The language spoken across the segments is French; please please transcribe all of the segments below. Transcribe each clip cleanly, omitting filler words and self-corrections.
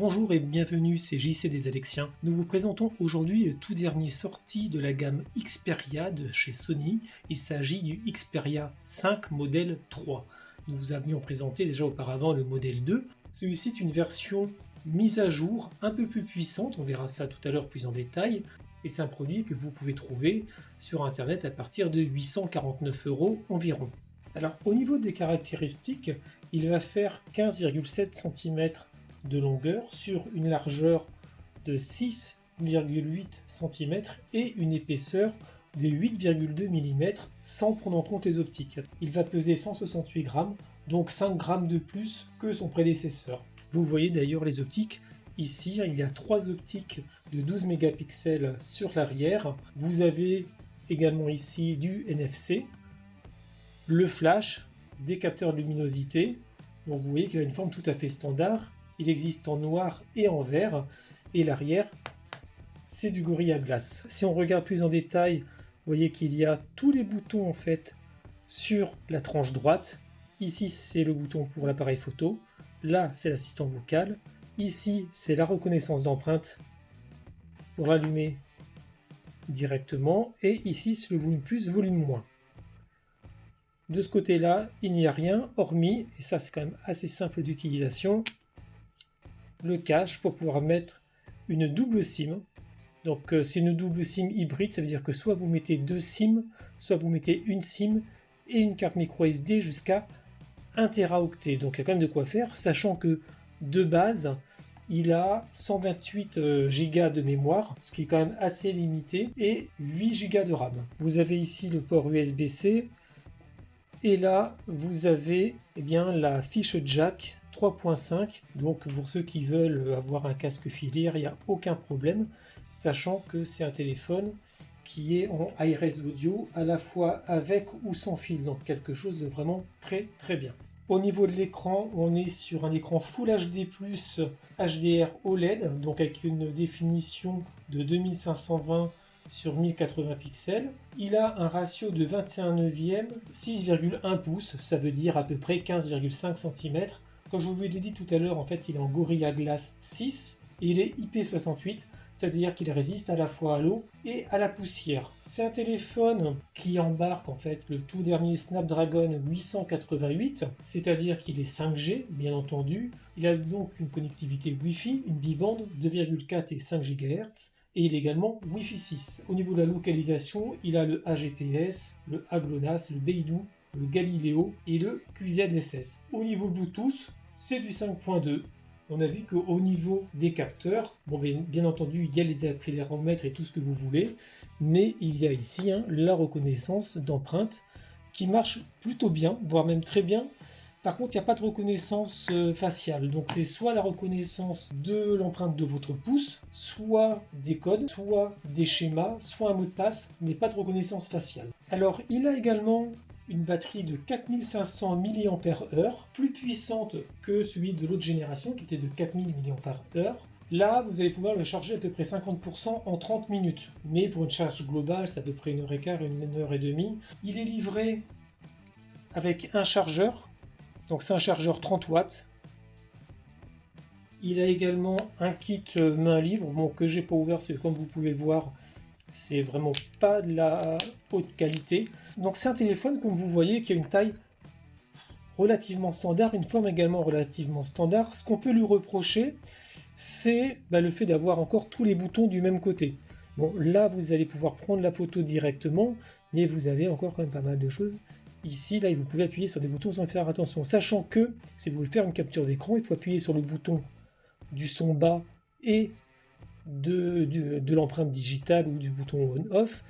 Bonjour et bienvenue, c'est JC des Alexiens. Nous vous présentons aujourd'hui le tout dernier sorti de la gamme Xperia de chez Sony. Il s'agit du Xperia 5 modèle 3. Nous vous avions présenté déjà auparavant le modèle 2. Celui-ci est une version mise à jour, un peu plus puissante, on verra ça tout à l'heure plus en détail. Et c'est un produit que vous pouvez trouver sur internet à partir de 849 € environ. Alors au niveau des caractéristiques, il va faire 15,7 cm de longueur sur une largeur de 6,8 cm et une épaisseur de 8,2 mm sans prendre en compte les optiques. Il va peser 168 grammes, donc 5 grammes de plus que son prédécesseur. Vous voyez d'ailleurs les optiques. Ici, il y a 3 optiques de 12 mégapixels sur l'arrière. Vous avez également ici du NFC, le flash, des capteurs de luminosité. Donc vous voyez qu'il a une forme tout à fait standard. Il existe en noir et en vert. Et l'arrière, c'est du Gorilla Glass. Si on regarde plus en détail, vous voyez qu'il y a tous les boutons en fait sur la tranche droite. Ici, c'est le bouton pour l'appareil photo. Là, c'est l'assistant vocal. Ici, c'est la reconnaissance d'empreinte pour l'allumer directement. Et ici, c'est le volume plus, volume moins. De ce côté-là, il n'y a rien, hormis, et ça c'est quand même assez simple d'utilisation, le cache pour pouvoir mettre une double SIM. Donc c'est une double SIM hybride, ça veut dire que soit vous mettez 2 SIM, soit vous mettez une SIM et une carte micro SD jusqu'à 1 Teraoctet. Donc il y a quand même de quoi faire, sachant que de base, il a 128 Go de mémoire, ce qui est quand même assez limité, et 8 Go de RAM. Vous avez ici le port USB-C, et là vous avez la fiche jack 3.5, donc pour ceux qui veulent avoir un casque filaire, il n'y a aucun problème, sachant que c'est un téléphone qui est en ARS audio, à la fois avec ou sans fil, donc quelque chose de vraiment très bien. Au niveau de l'écran, on est sur un écran Full HD+, HDR OLED, donc avec une définition de 2520 sur 1080 pixels. Il a un ratio de 21/9, 6,1 pouces, ça veut dire à peu près 15,5 cm. Comme je vous l'ai dit tout à l'heure, en fait, il est en Gorilla Glass 6 et il est IP68, c'est-à-dire qu'il résiste à la fois à l'eau et à la poussière. C'est un téléphone qui embarque en fait le tout dernier Snapdragon 888, c'est-à-dire qu'il est 5G, bien entendu. Il a donc une connectivité Wi-Fi, une bibande 2,4 et 5 GHz. Et il est également Wi-Fi 6. Au niveau de la localisation, il a le AGPS, le GLONASS, le Beidou, le Galileo et le QZSS. Au niveau Bluetooth, c'est du 5.2. On a vu qu'au niveau des capteurs, bien entendu, il y a les accéléromètres et tout ce que vous voulez, mais il y a ici la reconnaissance d'empreinte qui marche plutôt bien, voire même très bien. Par contre, il n'y a pas de reconnaissance faciale. Donc c'est soit la reconnaissance de l'empreinte de votre pouce, soit des codes, soit des schémas, soit un mot de passe, mais pas de reconnaissance faciale. Alors il a également une batterie de 4500 mAh, plus puissante que celui de l'autre génération qui était de 4000 mAh. Là, vous allez pouvoir le charger à peu près 50% en 30 minutes. Mais pour une charge globale, c'est à peu près 1h15, 1h30. Il est livré avec un chargeur. Donc c'est un chargeur 30 watts. Il a également un kit main libre, que j'ai pas ouvert, parce que comme vous pouvez le voir, c'est vraiment pas de la haute qualité. Donc c'est un téléphone, comme vous voyez, qui a une taille relativement standard, une forme également relativement standard. Ce qu'on peut lui reprocher, c'est le fait d'avoir encore tous les boutons du même côté. Bon, là vous allez pouvoir prendre la photo directement, mais vous avez encore quand même pas mal de choses. Ici, là, vous pouvez appuyer sur des boutons sans faire attention, sachant que si vous voulez faire une capture d'écran, il faut appuyer sur le bouton du son bas et de l'empreinte digitale ou du bouton on-off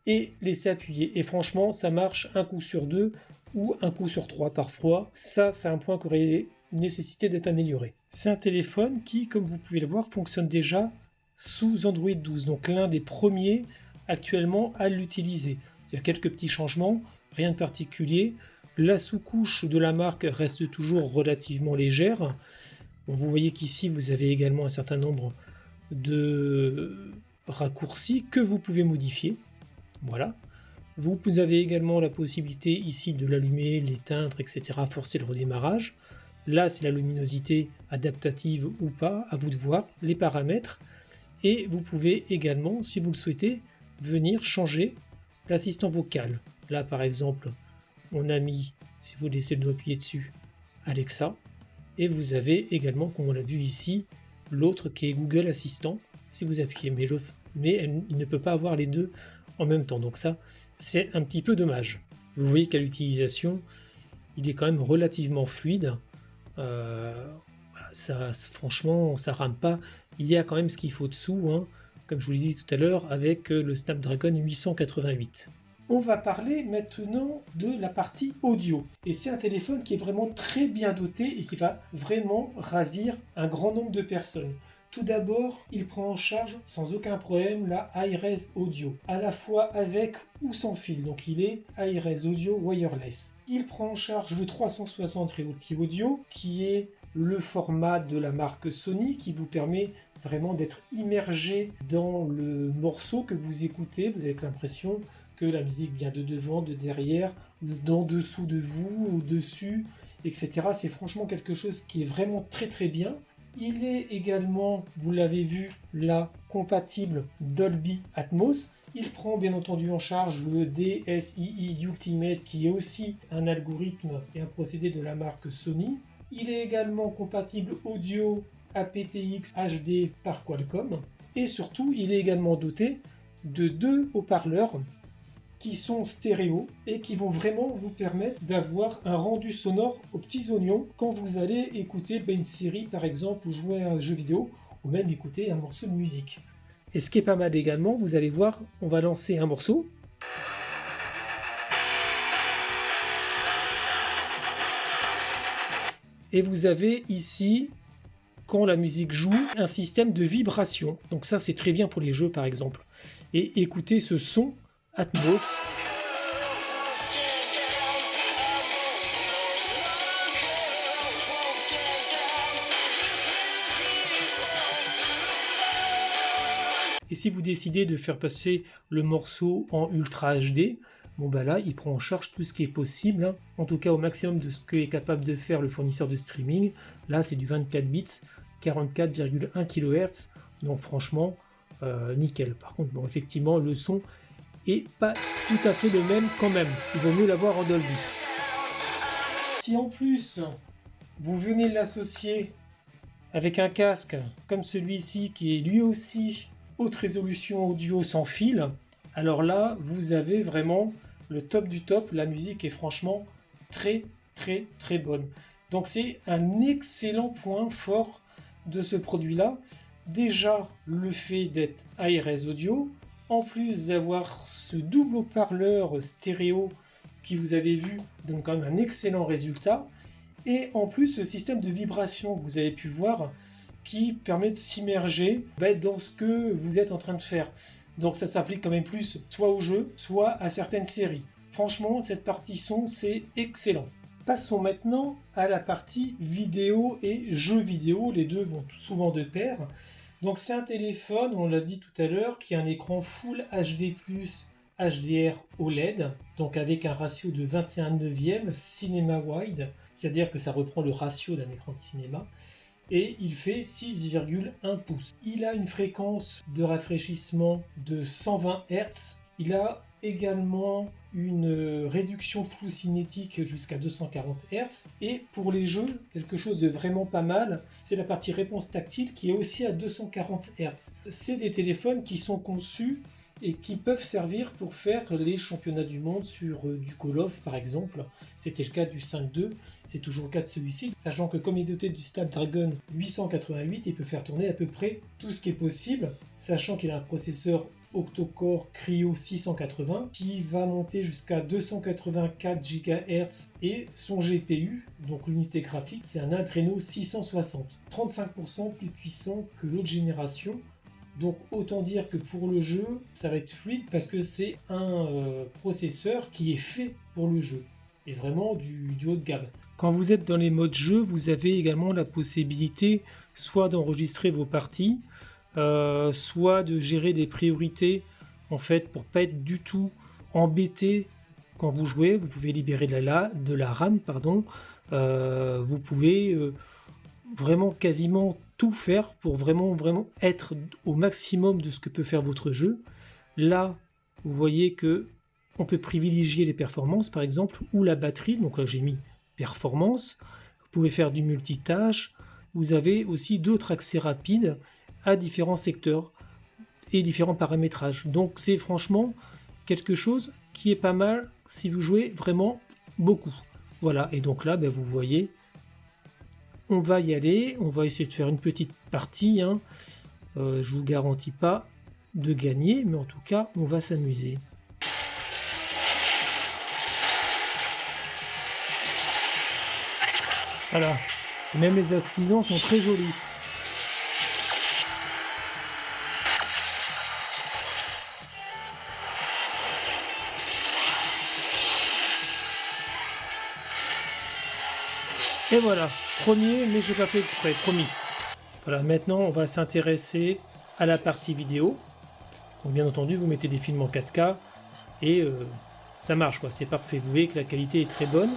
et laisser appuyer. Et franchement, ça marche un coup sur 2 ou un coup sur 3 parfois. Ça, c'est un point qui aurait nécessité d'être amélioré. C'est un téléphone qui, comme vous pouvez le voir, fonctionne déjà sous Android 12, donc l'un des premiers actuellement à l'utiliser. Il y a quelques petits changements. Rien de particulier. La sous-couche de la marque reste toujours relativement légère. Vous voyez qu'ici vous avez également un certain nombre de raccourcis que vous pouvez modifier. Voilà. Vous avez également la possibilité ici de l'allumer, l'éteindre, etc. Forcer le redémarrage. Là, c'est la luminosité adaptative ou pas, à vous de voir, les paramètres. Et vous pouvez également, si vous le souhaitez, venir changer l'assistant vocal. Là, par exemple, on a mis, si vous laissez le doigt appuyé dessus, Alexa. Et vous avez également, comme on l'a vu ici, l'autre qui est Google Assistant. Si vous appuyez, mais il ne peut pas avoir les deux en même temps. Donc ça, c'est un petit peu dommage. Vous voyez qu'à l'utilisation, il est quand même relativement fluide. Franchement, ça rame pas. Il y a quand même ce qu'il faut dessous, hein, comme je vous l'ai dit tout à l'heure, avec le Snapdragon 888. On va parler maintenant de la partie audio. Et c'est un téléphone qui est vraiment très bien doté et qui va vraiment ravir un grand nombre de personnes. Tout d'abord, il prend en charge sans aucun problème la Hi-Res Audio, à la fois avec ou sans fil, donc il est Hi-Res Audio Wireless. Il prend en charge le 360 Reality Audio, qui est le format de la marque Sony, qui vous permet vraiment d'être immergé dans le morceau que vous écoutez. Vous avez l'impression que la musique vient de devant, de derrière, d'en dessous de vous, au-dessus, etc. C'est franchement quelque chose qui est vraiment très très bien. Il est également, vous l'avez vu là, compatible Dolby Atmos. Il prend bien entendu en charge le DSII Ultimate qui est aussi un algorithme et un procédé de la marque Sony. Il est également compatible audio aptX HD par Qualcomm. Et surtout, il est également doté de 2 haut-parleurs qui sont stéréo et qui vont vraiment vous permettre d'avoir un rendu sonore aux petits oignons quand vous allez écouter une série par exemple ou jouer à un jeu vidéo ou même écouter un morceau de musique. Et ce qui est pas mal également, vous allez voir, on va lancer un morceau. Et vous avez ici, quand la musique joue, un système de vibration. Donc ça c'est très bien pour les jeux par exemple. Et écoutez ce son Atmos. Et si vous décidez de faire passer le morceau en Ultra HD, bon bah là il prend en charge tout ce qui est possible, hein. En tout cas au maximum de ce qu'est capable de faire le fournisseur de streaming. Là c'est du 24 bits, 44,1 kHz, donc franchement nickel. Par contre bon effectivement le son et pas tout à fait le même quand même. Il vaut mieux l'avoir en Dolby. Si en plus vous venez l'associer avec un casque comme celui-ci qui est lui aussi haute résolution audio sans fil, alors là vous avez vraiment le top du top. La musique est franchement très très très bonne. Donc c'est un excellent point fort de ce produit-là. Déjà le fait d'être Hi-Res Audio, en plus d'avoir ce double haut-parleur stéréo qui vous avez vu donne quand même un excellent résultat, et en plus ce système de vibration que vous avez pu voir qui permet de s'immerger dans ce que vous êtes en train de faire. Donc ça s'applique quand même plus soit au jeu, soit à certaines séries. Franchement, cette partie son, c'est excellent. Passons maintenant à la partie vidéo et jeux vidéo. Les deux vont souvent de pair. Donc c'est un téléphone, on l'a dit tout à l'heure, qui a un écran Full HD+, HDR OLED, donc avec un ratio de 21/9 Cinema Wide, c'est-à-dire que ça reprend le ratio d'un écran de cinéma, et il fait 6,1 pouces. Il a une fréquence de rafraîchissement de 120 Hz. Il a également une réduction de flou cinétique jusqu'à 240 Hz. Et pour les jeux, quelque chose de vraiment pas mal, c'est la partie réponse tactile qui est aussi à 240 Hz. C'est des téléphones qui sont conçus et qui peuvent servir pour faire les championnats du monde sur du Call of par exemple. C'était le cas du 5.2, c'est toujours le cas de celui-ci, sachant que comme il est doté du Snapdragon 888, il peut faire tourner à peu près tout ce qui est possible, sachant qu'il a un processeur octa-core Cryo 680 qui va monter jusqu'à 284 GHz et son GPU, donc l'unité graphique, c'est un Adreno 660, 35% plus puissant que l'autre génération. Donc autant dire que pour le jeu, ça va être fluide parce que c'est un processeur qui est fait pour le jeu. Et vraiment du haut de gamme. Quand vous êtes dans les modes jeu, vous avez également la possibilité soit d'enregistrer vos parties, soit de gérer des priorités en fait pour pas être du tout embêté quand vous jouez, vous pouvez libérer de la RAM, pardon. Vous pouvez vraiment quasiment tout faire pour vraiment être au maximum de ce que peut faire votre jeu. Là, vous voyez que on peut privilégier les performances par exemple ou la batterie. Donc là j'ai mis performance. Vous pouvez faire du multitâche. Vous avez aussi d'autres accès rapides à différents secteurs et différents paramétrages. Donc c'est franchement quelque chose qui est pas mal si vous jouez vraiment beaucoup. Voilà, et donc là vous voyez, on va y aller, on va essayer de faire une petite partie, hein. Je vous garantis pas de gagner, mais en tout cas on va s'amuser. Voilà, même les accidents sont très jolis. Et voilà, premier, mais j'ai pas fait exprès, promis. Voilà, maintenant on va s'intéresser à la partie vidéo. Donc bien entendu, vous mettez des films en 4K et ça marche quoi, c'est parfait. Vous voyez que la qualité est très bonne.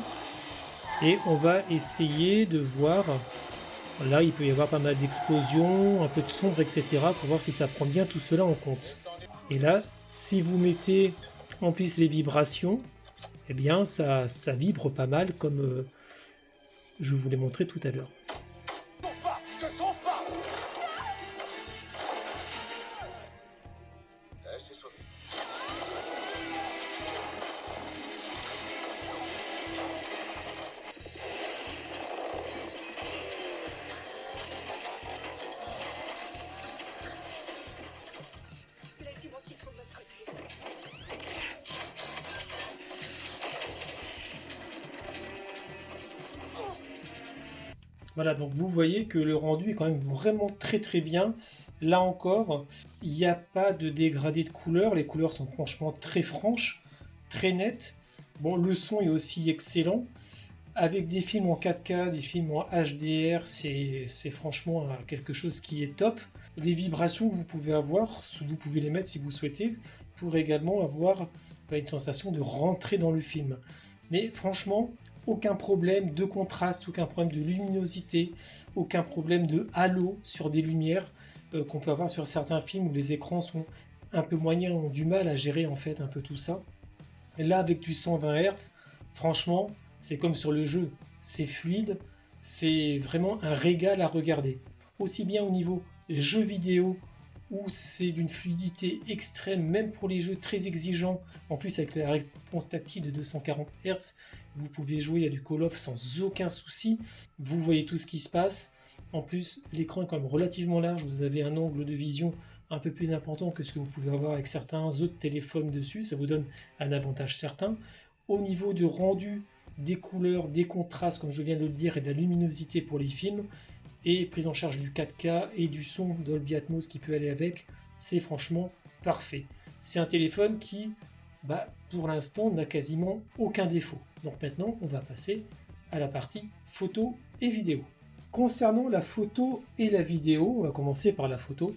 Et on va essayer de voir, là il peut y avoir pas mal d'explosions, un peu de sombre, etc. pour voir si ça prend bien tout cela en compte. Et là, si vous mettez en plus les vibrations, eh bien ça vibre pas mal comme je vous l'ai montré tout à l'heure. Voilà, donc vous voyez que le rendu est quand même vraiment très bien. Là encore, il n'y a pas de dégradé de couleurs. Les couleurs sont franchement très franches, très nettes. Bon, le son est aussi excellent. Avec des films en 4K, des films en HDR, c'est franchement quelque chose qui est top. Les vibrations que vous pouvez avoir, vous pouvez les mettre si vous souhaitez, pour également avoir une sensation de rentrer dans le film. Mais franchement, aucun problème de contraste, aucun problème de luminosité, aucun problème de halo sur des lumières qu'on peut avoir sur certains films où les écrans sont un peu moyens, ont du mal à gérer en fait un peu tout ça. Et là avec du 120 Hz, franchement, c'est comme sur le jeu, c'est fluide, c'est vraiment un régal à regarder. Aussi bien au niveau jeux vidéo, où c'est d'une fluidité extrême, même pour les jeux très exigeants. En plus, avec la réponse tactile de 240 Hz, vous pouvez jouer à du Call of sans aucun souci. Vous voyez tout ce qui se passe. En plus, l'écran est quand même relativement large. Vous avez un angle de vision un peu plus important que ce que vous pouvez avoir avec certains autres téléphones dessus. Ça vous donne un avantage certain. Au niveau du rendu, des couleurs, des contrastes, comme je viens de le dire, et de la luminosité pour les films, et prise en charge du 4K et du son Dolby Atmos qui peut aller avec, c'est franchement parfait. C'est un téléphone qui, pour l'instant, n'a quasiment aucun défaut. Donc maintenant, on va passer à la partie photo et vidéo. Concernant la photo et la vidéo, on va commencer par la photo.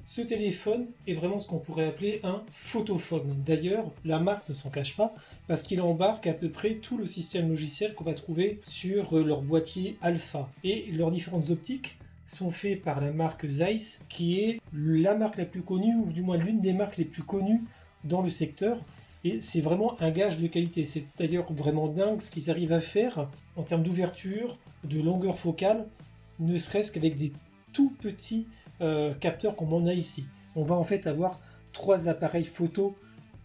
Ce téléphone est vraiment ce qu'on pourrait appeler un photophone. D'ailleurs, la marque ne s'en cache pas parce qu'il embarque à peu près tout le système logiciel qu'on va trouver sur leur boîtier Alpha. Et leurs différentes optiques sont faites par la marque Zeiss, qui est la marque la plus connue, ou du moins l'une des marques les plus connues dans le secteur. Et c'est vraiment un gage de qualité. C'est d'ailleurs vraiment dingue ce qu'ils arrivent à faire en termes d'ouverture, de longueur focale, ne serait-ce qu'avec des tout petits capteurs comme on a ici. On va en fait avoir 3 appareils photo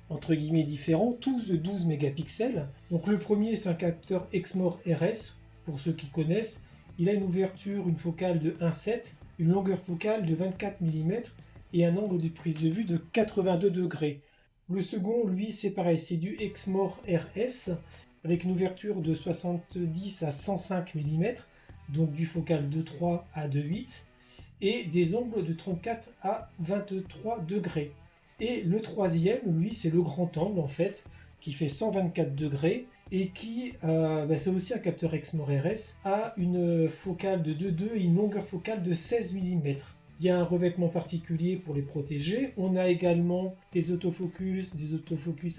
entre guillemets différents, tous de 12 mégapixels. Donc le premier, c'est un capteur Exmor RS, pour ceux qui connaissent. Il a une ouverture, une focale de 1,7, une longueur focale de 24 mm et un angle de prise de vue de 82 degrés. Le second, lui, c'est pareil, c'est du Exmor RS avec une ouverture de 70 à 105 mm, donc du focal de 3 à 2,8 et des angles de 34 à 23 degrés. Et le troisième, lui, c'est le grand angle en fait, qui fait 124 degrés et qui, c'est aussi un capteur Exmor RS, a une focale de 2,2 et une longueur focale de 16 mm. Il y a un revêtement particulier pour les protéger. On a également des autofocus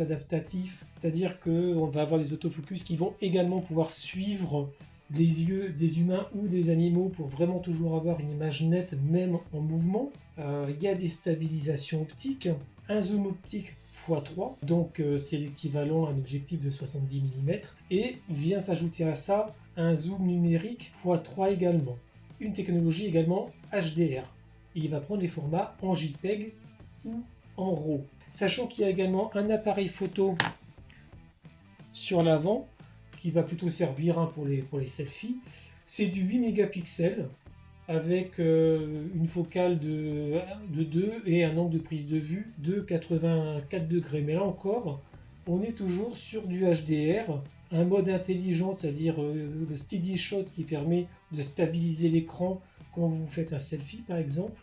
adaptatifs, c'est-à-dire qu'on va avoir des autofocus qui vont également pouvoir suivre les yeux des humains ou des animaux pour vraiment toujours avoir une image nette, même en mouvement. Il y a des stabilisations optiques, un zoom optique x3, donc c'est l'équivalent à un objectif de 70 mm, et vient s'ajouter à ça un zoom numérique x3 également. Une technologie également HDR. Il va prendre les formats en JPEG ou en RAW. Sachant qu'il y a également un appareil photo sur l'avant qui va plutôt servir pour les selfies. C'est du 8 mégapixels avec une focale de 2 et un angle de prise de vue de 84 degrés. Mais là encore, on est toujours sur du HDR, un mode intelligent, c'est-à-dire le steady shot qui permet de stabiliser l'écran quand vous faites un selfie par exemple.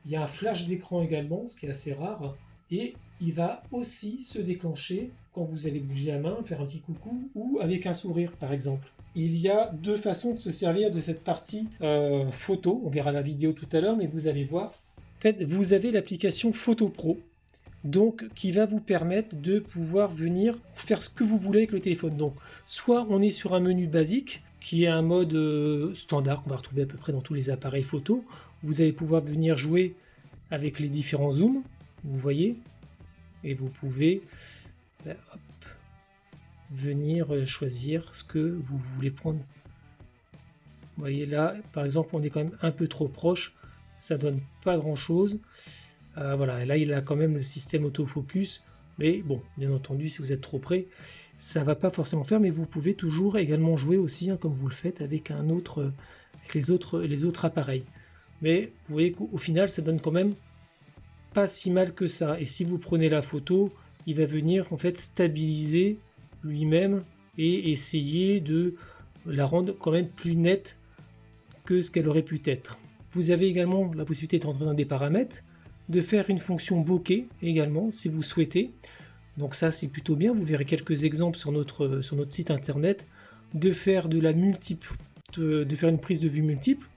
Il y a un flash d'écran également, ce qui est assez rare, et il va aussi se déclencher quand vous allez bouger la main, faire un petit coucou ou avec un sourire par exemple. Il y a deux façons de se servir de cette partie photo, on verra la vidéo tout à l'heure, mais vous allez voir. En fait, vous avez l'application Photo Pro, donc qui va vous permettre de pouvoir venir faire ce que vous voulez avec le téléphone. Donc, soit on est sur un menu basique, qui est un mode standard qu'on va retrouver à peu près dans tous les appareils photo. Vous allez pouvoir venir jouer avec les différents zooms, vous voyez, et vous pouvez venir choisir ce que vous voulez prendre. Vous voyez là, par exemple, on est quand même un peu trop proche, ça donne pas grand chose. Voilà, et là il a quand même le système autofocus, mais bon, bien entendu, si vous êtes trop près, ça va pas forcément faire, mais vous pouvez toujours également jouer aussi, comme vous le faites avec avec les autres appareils. Mais vous voyez qu'au final, ça donne quand même pas si mal que ça. Et si vous prenez la photo, il va venir en fait stabiliser lui-même et essayer de la rendre quand même plus nette que ce qu'elle aurait pu être. Vous avez également la possibilité d'entrer dans des paramètres, de faire une fonction bokeh également si vous souhaitez. Donc ça c'est plutôt bien, vous verrez quelques exemples sur notre site internet, de faire de faire une prise de vue multiple,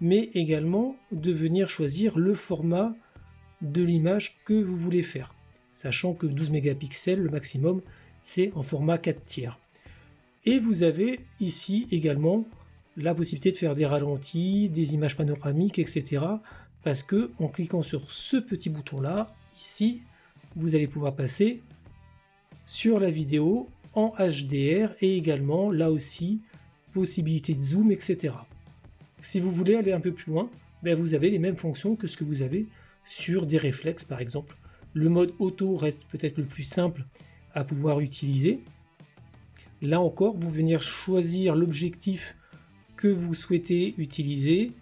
mais également de venir choisir le format de l'image que vous voulez faire. Sachant que 12 mégapixels, le maximum, c'est en format 4 tiers. Et vous avez ici également la possibilité de faire des ralentis, des images panoramiques, etc. Parce que en cliquant sur ce petit bouton là, ici, vous allez pouvoir passer sur la vidéo en HDR et également là aussi possibilité de zoom, etc. Si vous voulez aller un peu plus loin, vous avez les mêmes fonctions que ce que vous avez sur des réflexes par exemple. Le mode auto reste peut-être le plus simple à pouvoir utiliser. Là encore, vous venez choisir l'objectif que vous souhaitez utiliser.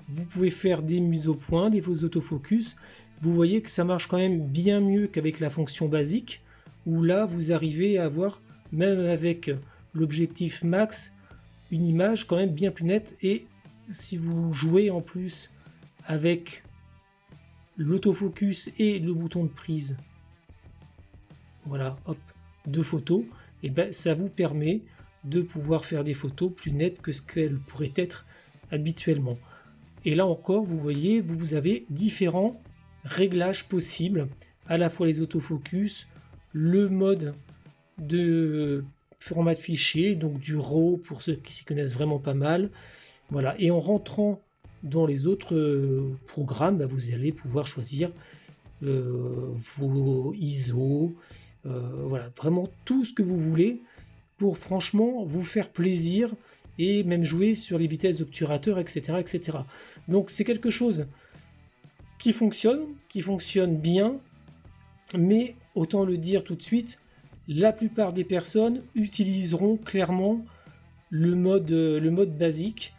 Vous pouvez faire des mises au point, des autofocus. Vous voyez que ça marche quand même bien mieux qu'avec la fonction basique, où là vous arrivez à avoir, même avec l'objectif max, une image quand même bien plus nette. Et si vous jouez en plus avec l'autofocus et le bouton de prise, voilà, hop, de photos, et ça vous permet de pouvoir faire des photos plus nettes que ce qu'elles pourraient être habituellement. Et là encore, vous voyez, vous avez différents réglages possibles, à la fois les autofocus, le mode de format de fichier, donc du RAW pour ceux qui s'y connaissent vraiment pas mal. Voilà, et en rentrant dans les autres programmes, vous allez pouvoir choisir vos ISO, voilà, vraiment tout ce que vous voulez pour franchement vous faire plaisir et même jouer sur les vitesses d'obturateur, etc., etc. Donc c'est quelque chose qui fonctionne bien, mais autant le dire tout de suite, la plupart des personnes utiliseront clairement le mode basique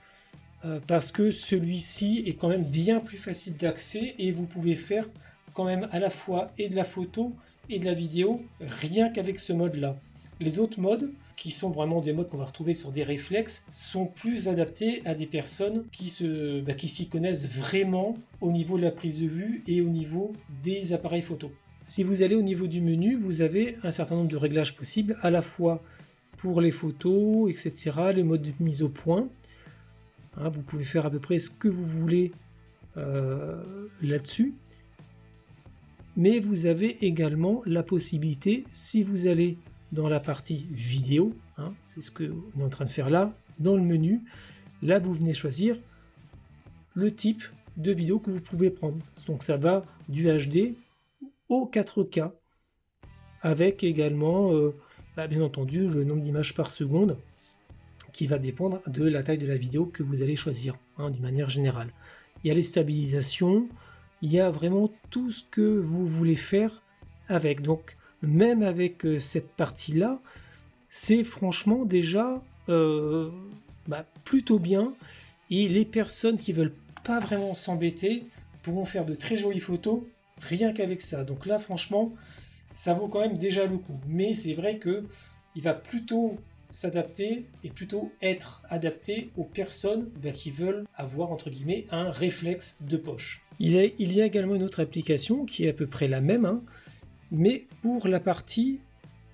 parce que celui-ci est quand même bien plus facile d'accès et vous pouvez faire quand même à la fois et de la photo et de la vidéo rien qu'avec ce mode-là. Les autres modes, qui sont vraiment des modes qu'on va retrouver sur des réflexes, sont plus adaptés à des personnes qui s'y connaissent vraiment au niveau de la prise de vue et au niveau des appareils photo. Si vous allez au niveau du menu, vous avez un certain nombre de réglages possibles, à la fois pour les photos, etc., les modes de mise au point. Vous pouvez faire à peu près ce que vous voulez là-dessus. Mais vous avez également la possibilité, si vous allez dans la partie vidéo, hein, c'est ce qu'on est en train de faire là, dans le menu, là vous venez choisir le type de vidéo que vous pouvez prendre. Donc ça va du HD au 4K, avec également, bien entendu, le nombre d'images par seconde, qui va dépendre de la taille de la vidéo que vous allez choisir, hein, d'une manière générale. Il y a les stabilisations, il y a vraiment tout ce que vous voulez faire avec. Donc même avec cette partie-là, c'est franchement déjà plutôt bien. Et les personnes qui veulent pas vraiment s'embêter pourront faire de très jolies photos rien qu'avec ça. Donc là, franchement, ça vaut quand même déjà le coup. Mais c'est vrai que il va plutôt s'adapter et plutôt être adapté aux personnes qui veulent avoir entre guillemets un réflexe de poche. Il y a également une autre application qui est à peu près la même, hein, mais pour la partie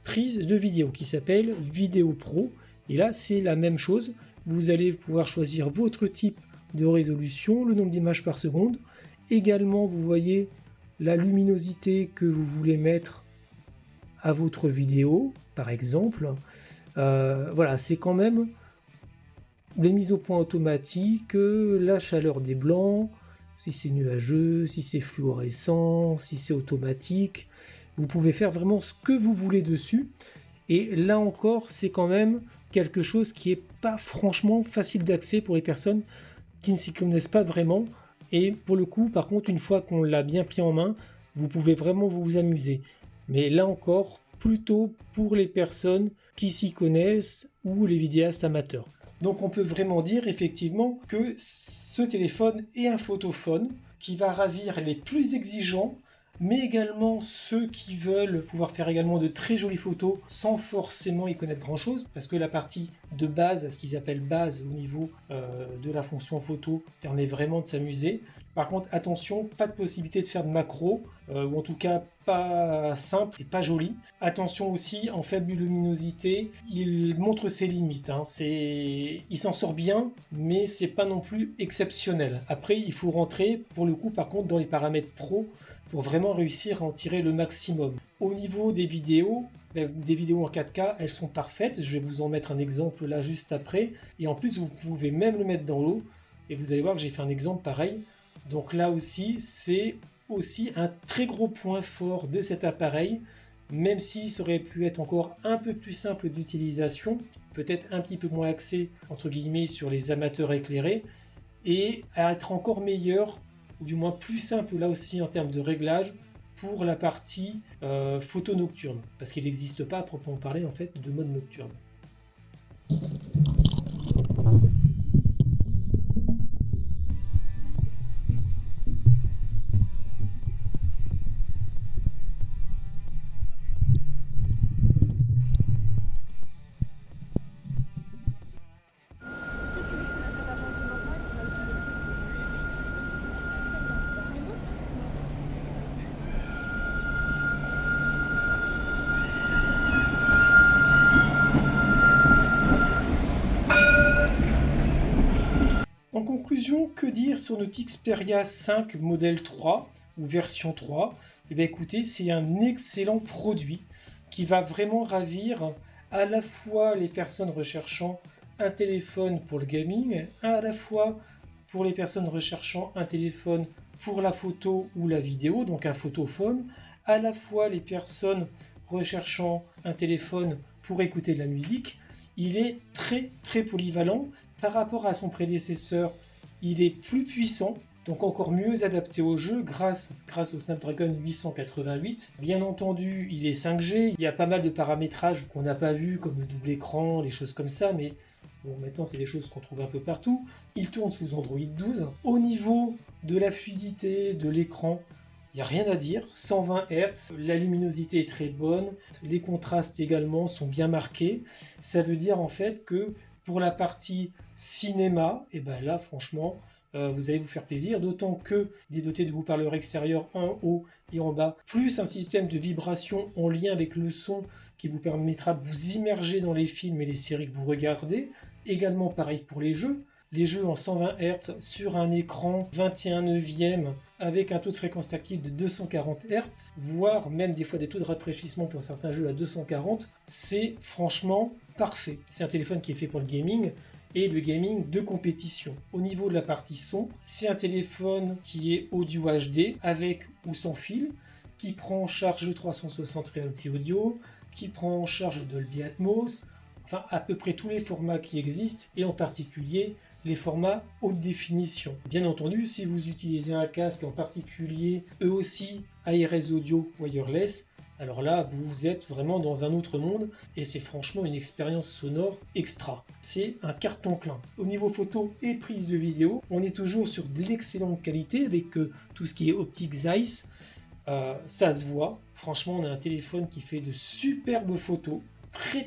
prise de vidéo qui s'appelle Vidéo Pro. Et là, c'est la même chose. Vous allez pouvoir choisir votre type de résolution, le nombre d'images par seconde. Également, vous voyez la luminosité que vous voulez mettre à votre vidéo, par exemple. Voilà, c'est quand même les mises au point automatiques, la chaleur des blancs, si c'est nuageux, si c'est fluorescent, si c'est automatique. Vous pouvez faire vraiment ce que vous voulez dessus. Et là encore, c'est quand même quelque chose qui n'est pas franchement facile d'accès pour les personnes qui ne s'y connaissent pas vraiment. Et pour le coup, par contre, une fois qu'on l'a bien pris en main, vous pouvez vraiment vous amuser. Mais là encore, plutôt pour les personnes qui s'y connaissent ou les vidéastes amateurs. Donc on peut vraiment dire effectivement que ce téléphone est un photophone qui va ravir les plus exigeants, mais également ceux qui veulent pouvoir faire également de très jolies photos sans forcément y connaître grand chose, parce que la partie de base, ce qu'ils appellent base au niveau de la fonction photo, permet vraiment de s'amuser. Par contre, attention, pas de possibilité de faire de macro, ou en tout cas pas simple et pas joli. Attention aussi, en faible luminosité, il montre ses limites, hein. Il s'en sort bien, mais c'est pas non plus exceptionnel. Après, il faut rentrer, pour le coup, par contre, dans les paramètres pro, pour vraiment réussir à en tirer le maximum. Au niveau des vidéos en 4K, elles sont parfaites. Je vais vous en mettre un exemple là juste après. Et en plus, vous pouvez même le mettre dans l'eau. Et vous allez voir que j'ai fait un exemple pareil. Donc là aussi, c'est aussi un très gros point fort de cet appareil. Même si ça aurait pu être encore un peu plus simple d'utilisation, peut-être un petit peu moins axé entre guillemets sur les amateurs éclairés, et à être encore meilleur, ou du moins plus simple là aussi en termes de réglage pour la partie photo nocturne, parce qu'il n'existe pas à proprement parler en fait de mode nocturne. En conclusion, que dire sur notre Xperia 5 modèle 3 ou version 3? Eh bien écoutez, c'est un excellent produit qui va vraiment ravir à la fois les personnes recherchant un téléphone pour le gaming, à la fois pour les personnes recherchant un téléphone pour la photo ou la vidéo, donc un photophone, à la fois les personnes recherchant un téléphone pour écouter de la musique. Il est très polyvalent. Par rapport à son prédécesseur, il est plus puissant, donc encore mieux adapté au jeu grâce au Snapdragon 888. Bien entendu, il est 5G, il y a pas mal de paramétrages qu'on n'a pas vu, comme le double écran, les choses comme ça, mais bon, maintenant c'est des choses qu'on trouve un peu partout. Il tourne sous Android 12. Au niveau de la fluidité de l'écran, il n'y a rien à dire, 120 Hz, la luminosité est très bonne, les contrastes également sont bien marqués. Ça veut dire en fait que pour la partie cinéma, et ben là franchement, vous allez vous faire plaisir, d'autant qu'il est doté de haut-parleurs extérieurs en haut et en bas, plus un système de vibration en lien avec le son qui vous permettra de vous immerger dans les films et les séries que vous regardez. Également pareil pour les jeux. les jeux en 120 Hz sur un écran 21/9 avec un taux de fréquence tactile de 240 Hz, voire même des fois des taux de rafraîchissement pour certains jeux à 240, c'est franchement parfait. C'est un téléphone qui est fait pour le gaming et le gaming de compétition. Au niveau de la partie son, c'est un téléphone qui est audio HD avec ou sans fil, qui prend en charge le 360 Reality Audio, qui prend en charge Dolby Atmos, enfin à peu près tous les formats qui existent et en particulier les formats haute définition. Bien entendu, si vous utilisez un casque en particulier, eux aussi ARS Audio Wireless, alors là, vous êtes vraiment dans un autre monde et c'est franchement une expérience sonore extra. C'est un carton plein. Au niveau photo et prise de vidéo, on est toujours sur de l'excellente qualité avec tout ce qui est optique Zeiss. Ça se voit. Franchement, on a un téléphone qui fait de superbes photos,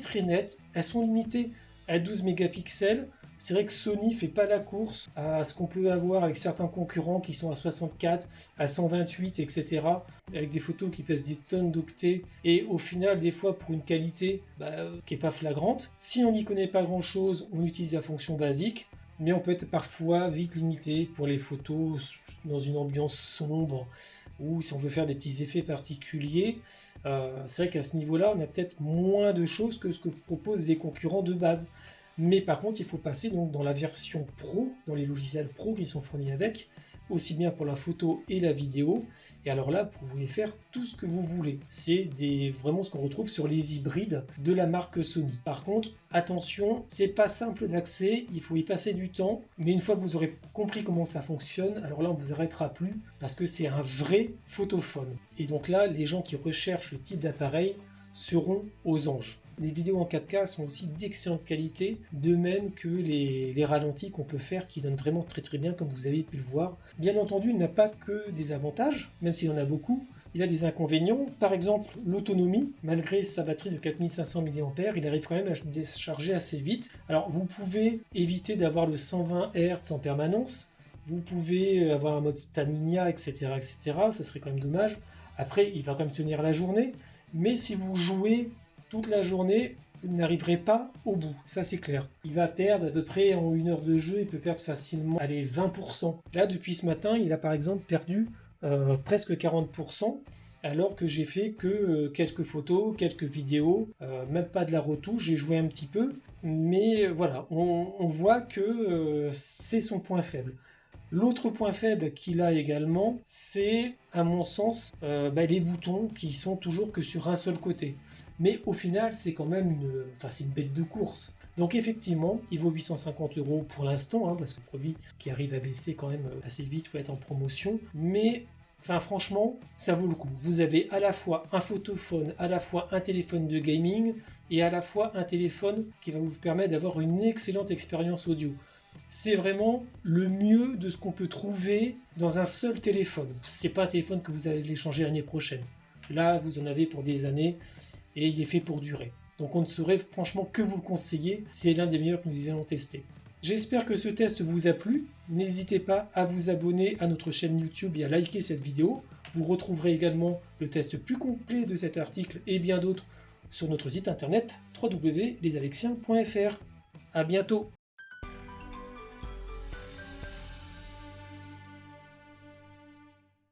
très nettes. Elles sont limitées à 12 mégapixels. C'est vrai que Sony fait pas la course à ce qu'on peut avoir avec certains concurrents qui sont à 64, à 128, etc. Avec des photos qui pèsent des tonnes d'octets et au final, des fois, pour une qualité qui n'est pas flagrante. Si on n'y connaît pas grand-chose, on utilise la fonction basique, mais on peut être parfois vite limité pour les photos dans une ambiance sombre ou si on veut faire des petits effets particuliers. C'est vrai qu'à ce niveau-là, on a peut-être moins de choses que ce que proposent les concurrents de base. Mais par contre, il faut passer donc dans la version pro, dans les logiciels pro qui sont fournis avec, aussi bien pour la photo et la vidéo. Et alors là, vous pouvez faire tout ce que vous voulez. C'est vraiment ce qu'on retrouve sur les hybrides de la marque Sony. Par contre, attention, c'est pas simple d'accès, il faut y passer du temps. Mais une fois que vous aurez compris comment ça fonctionne, alors là, on vous arrêtera plus parce que c'est un vrai photophone. Et donc là, les gens qui recherchent ce type d'appareil seront aux anges. Les vidéos en 4K sont aussi d'excellente qualité, de même que les ralentis qu'on peut faire qui donnent vraiment très bien comme vous avez pu le voir. Bien entendu, il n'a pas que des avantages, même s'il en a beaucoup. Il a des inconvénients, par exemple l'autonomie, malgré sa batterie de 4500 mAh, il arrive quand même à se décharger assez vite. Alors vous pouvez éviter d'avoir le 120 Hz en permanence, vous pouvez avoir un mode stamina, etc. Ça serait quand même dommage. Après, il va quand même tenir la journée, mais si vous jouez toute la journée, vous n'arriverez pas au bout, ça c'est clair. Il va perdre à peu près en 1 heure de jeu, il peut perdre facilement 20%. Là, depuis ce matin, il a par exemple perdu presque 40%, alors que j'ai fait que quelques photos, quelques vidéos, même pas de la retouche, j'ai joué un petit peu, mais voilà, on voit que c'est son point faible. L'autre point faible qu'il a également, c'est à mon sens les boutons qui sont toujours que sur un seul côté. Mais au final, c'est quand même une bête de course. Donc effectivement, il vaut 850 € pour l'instant, parce que le produit qui arrive à baisser quand même assez vite ou être en promotion. Mais franchement, ça vaut le coup. Vous avez à la fois un photophone, à la fois un téléphone de gaming et à la fois un téléphone qui va vous permettre d'avoir une excellente expérience audio. C'est vraiment le mieux de ce qu'on peut trouver dans un seul téléphone. C'est pas un téléphone que vous allez changer l'année prochaine. Là, vous en avez pour des années et il est fait pour durer. Donc on ne saurait franchement que vous le conseiller, c'est l'un des meilleurs que nous ayons testé. J'espère que ce test vous a plu, n'hésitez pas à vous abonner à notre chaîne YouTube et à liker cette vidéo. Vous retrouverez également le test plus complet de cet article et bien d'autres sur notre site internet www.lesalexiens.fr. À bientôt.